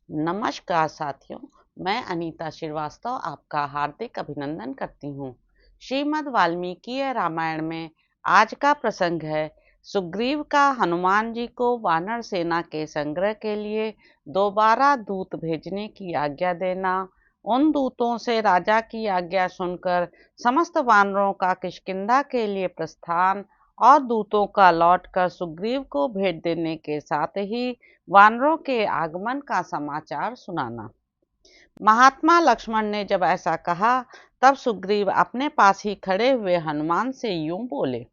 नमस्कार साथियों, मैं अनीता श्रीवास्तव आपका हार्दिक अभिनंदन करती हूँ। श्रीमद् वाल्मीकि रामायण में आज का प्रसंग है सुग्रीव का हनुमान जी को वानर सेना के संग्रह के लिए दोबारा दूत भेजने की आज्ञा देना। उन दूतों से राजा की आज्ञा सुनकर समस्त वानरों का किष्किंधा के लिए प्रस्थान और दूतों का लौटकर सुग्रीव को भेंट देने के साथ ही वानरों के आगमन का समाचार सुनाना। महात्मा लक्ष्मण ने जब ऐसा कहा तब सुग्रीव अपने पास ही खड़े हुए हनुमान से यूं बोले।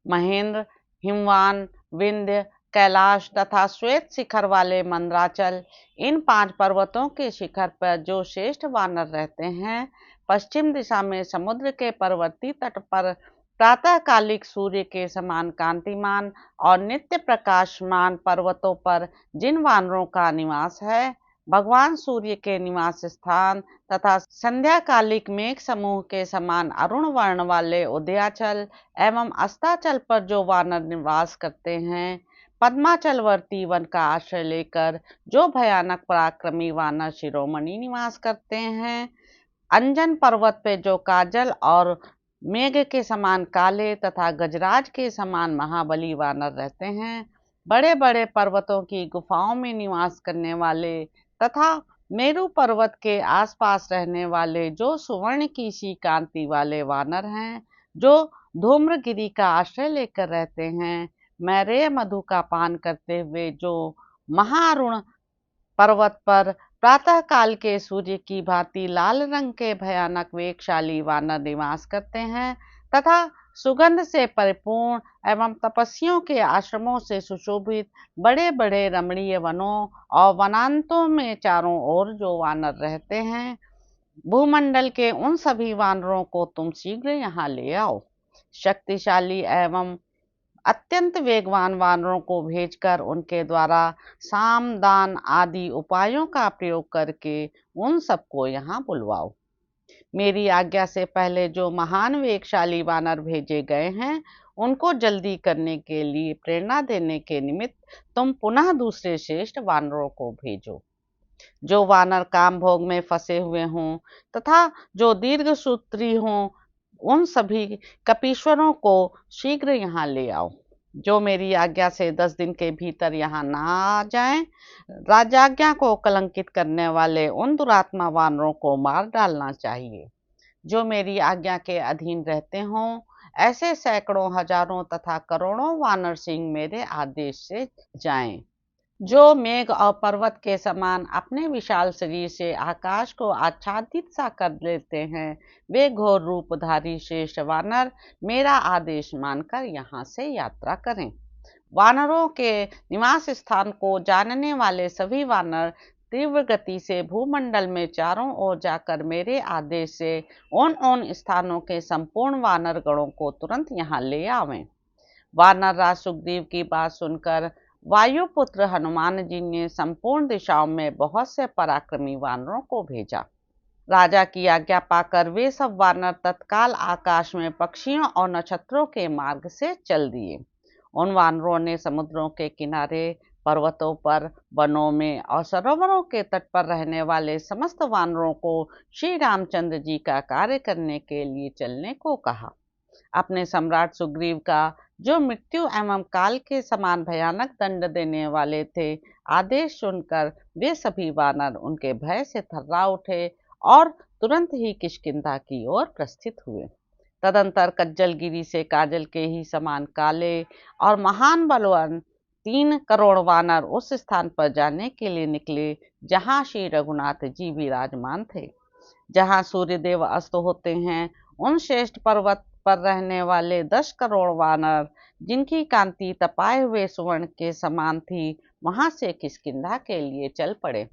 महेंद्र, हिमवान, विंध्य, कैलाश तथा श्वेत शिखर वाले मंदराचल, इन 5 पर्वतों के शिखर पर जो श्रेष्ठ वानर रहते हैं, पश्चिम दिशा में समुद्र के पर्वतीय तट पर प्रातःकालिक सूर्य के समान कांतिमान और नित्य प्रकाशमान पर्वतों पर जिन वानरों का निवास है, भगवान सूर्य के निवास स्थान तथा संध्याकालिक मेघ समूह के समान अरुण वर्ण वाले उदयाचल एवं अस्ताचल पर जो वानर निवास करते हैं, पद्माचलवर्ती वन का आश्रय लेकर जो भयानक पराक्रमी वानर शिरोमणि निवास करते हैं, अंजन पर्वत पे जो काजल और मेघ के समान काले तथा गजराज के समान महाबली वानर रहते हैं, बड़े बड़े पर्वतों की गुफाओं में निवास करने वाले तथा मेरु पर्वत के आसपास रहने वाले जो सुवर्ण की सी कांति वाले वानर हैं, जो धूम्रगिरी का आश्रय लेकर रहते हैं, मैरेय मधु का पान करते हुए जो महारुण पर्वत पर प्रातः काल के सूर्य की भांति लाल रंग के भयानक वेगशाली वानर निवास करते हैं तथा सुगंध से परिपूर्ण एवं तपस्वियों के आश्रमों से सुशोभित बड़े बड़े रमणीय वनों और वनांतों में चारों ओर जो वानर रहते हैं, भूमंडल के उन सभी वानरों को तुम शीघ्र यहाँ ले आओ। शक्तिशाली एवं अत्यंत वेगवान वानरों को भेजकर उनके द्वारा साम दान आदि उपायों का प्रयोग करके उन सबको यहाँ बुलवाओ। मेरी आज्ञा से पहले जो महान वेगशाली वानर भेजे गए हैं, उनको जल्दी करने के लिए प्रेरणा देने के निमित्त तुम पुनः दूसरे श्रेष्ठ वानरों को भेजो। जो वानर काम भोग में फंसे हुए हों तथा जो दीर्घ सूत्री हों, उन सभी कपीश्वरों को शीघ्र यहाँ ले आओ। जो मेरी आज्ञा से 10 दिन के भीतर यहाँ ना आ जाएं, राजाज्ञा को कलंकित करने वाले उन दुरात्मा वानरों को मार डालना चाहिए। जो मेरी आज्ञा के अधीन रहते हों, ऐसे सैकड़ों, हजारों तथा करोड़ों वानर सिंह मेरे आदेश से जाएं। जो मेघ और पर्वत के समान अपने विशाल शरीर से आकाश को आच्छादित सा कर लेते हैं, वे घोर रूपधारी श्रेष्ठ वानर मेरा आदेश मानकर यहाँ से यात्रा करें। वानरों के निवास स्थान को जानने वाले सभी वानर तीव्र गति से भूमंडल में चारों ओर जाकर मेरे आदेश से उन स्थानों के संपूर्ण वानर गणों को तुरंत यहाँ ले आवें। वानर राज सुग्रीव की बात सुनकर वायुपुत्र हनुमान जी ने संपूर्ण दिशाओं में बहुत से पराक्रमी वानरों को भेजा। राजा की आज्ञा पाकर वे सब वानर तत्काल आकाश में पक्षियों और नक्षत्रों के मार्ग से चल दिए। उन वानरों ने समुद्रों के किनारे, पर्वतों पर, वनों में और सरोवरों के तट पर रहने वाले समस्त वानरों को श्री रामचंद्र जी का कार्य करने के लिए चलने को कहा। अपने सम्राट सुग्रीव का जो मृत्यु एवं काल के समान भयानक दंड देने वाले थे, आदेश सुनकर वे सभी वानर उनके भय से थर्रा उठे और तुरंत ही किष्किंधा की ओर प्रस्थित हुए। तदंतर कज्जलगिरी से काजल के ही समान काले और महान बलवान 3 करोड़ वानर उस स्थान पर जाने के लिए निकले जहां श्री रघुनाथ जी विराजमान थे। जहां सूर्यदेव अस्त होते हैं, उन श्रेष्ठ पर्वत पर रहने वाले 10 करोड़ वानर, जिनकी कांति तपाए हुए सुवर्ण के समान थी, वहां से किष्किंधा के लिए चल पड़े।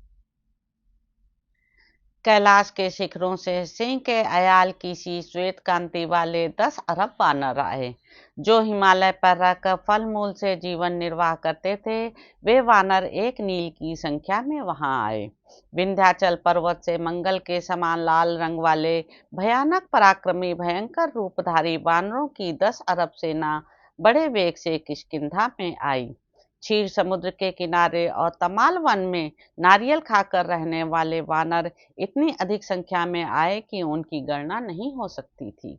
कैलाश के शिखरों से सिंह के अयाल की सी श्वेत कांति वाले 10 अरब वानर आए। जो हिमालय पर रहकर फल मूल से जीवन निर्वाह करते थे, वे वानर 1 नील की संख्या में वहां आए। विंध्याचल पर्वत से मंगल के समान लाल रंग वाले भयानक पराक्रमी भयंकर रूपधारी वानरों की 10 अरब सेना बड़े वेग से किष्किंधा में आई। क्षीर समुद्र के किनारे और तमाल वन में नारियल खाकर रहने वाले वानर इतनी अधिक संख्या में आए कि उनकी गणना नहीं हो सकती थी।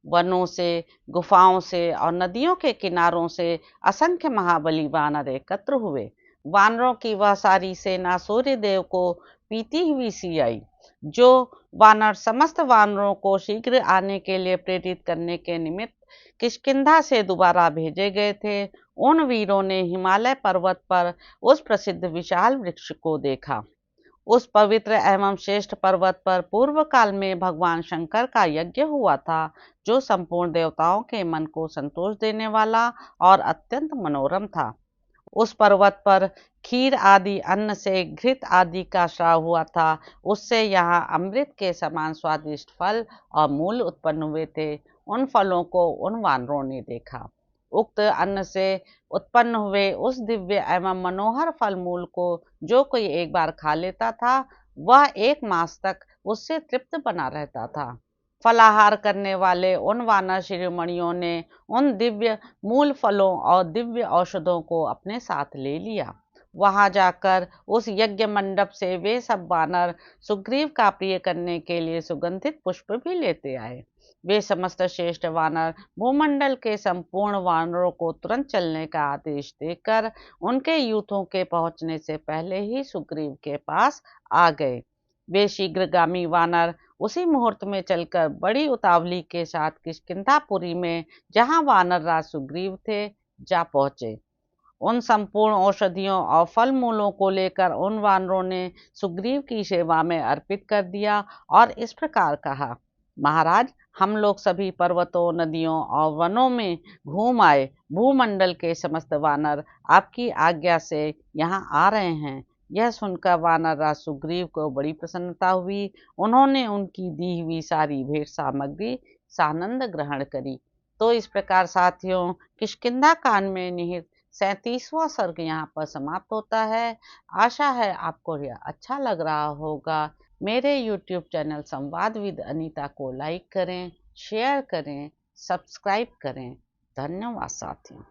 वनों से, गुफाओं से और नदियों के किनारों से असंख्य महाबली वानर एकत्र हुए। वानरों की वह सारी सेना सूर्य देव को पीती हुई सी आई। जो वानर समस्त वानरों को शीघ्र आने के लिए प्रेरित करने के निमित्त किष्किंधा से दोबारा भेजे गए थे, उन वीरों ने हिमालय पर्वत पर उस प्रसिद्ध विशाल वृक्ष को देखा। उस पवित्र एवं श्रेष्ठ पर्वत पर पूर्व काल में भगवान शंकर का यज्ञ हुआ था, जो संपूर्ण देवताओं के मन को संतोष देने वाला और अत्यंत मनोरम था। उस पर्वत पर खीर आदि अन्न से घृत आदि का स्राव हुआ था। उससे यहाँ अमृत के समान स्वादिष्ट फल और मूल उत्पन्न हुए थे। उन फलों को उन वानरों ने देखा। उक्त अन्न से उत्पन्न हुए उस दिव्य एवं मनोहर फल मूल को जो कोई एक बार खा लेता था, वह 1 मास तक उससे तृप्त बना रहता था। फलाहार करने वाले उन वानर शिरोमणियों ने उन दिव्य मूल फलों और दिव्य औषधों को अपने साथ ले लिया। वहां जाकर उस यज्ञ मंडप से वे सब वानर सुग्रीव का प्रिय करने के लिए सुगंधित पुष्प भी लेते आए। वे समस्त श्रेष्ठ वानर भूमंडल के संपूर्ण वानरों को तुरंत चलने का आदेश देकर उनके यूथों के पहुंचने से पहले ही सुग्रीव के पास आ गए। वे शीघ्रगामी वानर उसी मुहूर्त में चलकर बड़ी उतावली के साथ किष्किंधापुरी में, जहां वानर राज सुग्रीव थे, जा पहुंचे। उन संपूर्ण औषधियों और फल मूलों को लेकर उन वानरों ने सुग्रीव की सेवा में अर्पित कर दिया और इस प्रकार कहा, महाराज, हम लोग सभी पर्वतों, नदियों और वनों में घूम आए। भूमंडल के समस्त वानर आपकी आज्ञा से यहाँ आ रहे हैं। यह सुनकर वानर राज सुग्रीव को बड़ी प्रसन्नता हुई। उन्होंने उनकी दी हुई सारी भेंट सामग्री सानंद ग्रहण करी। तो इस प्रकार साथियों, किष्किंधा कांड में निहित 37वां सर्ग यहाँ पर समाप्त होता है। आशा है आपको यह अच्छा लग रहा होगा। मेरे YouTube चैनल संवाद विद अनीता को लाइक करें, शेयर करें, सब्सक्राइब करें। धन्यवाद साथियों।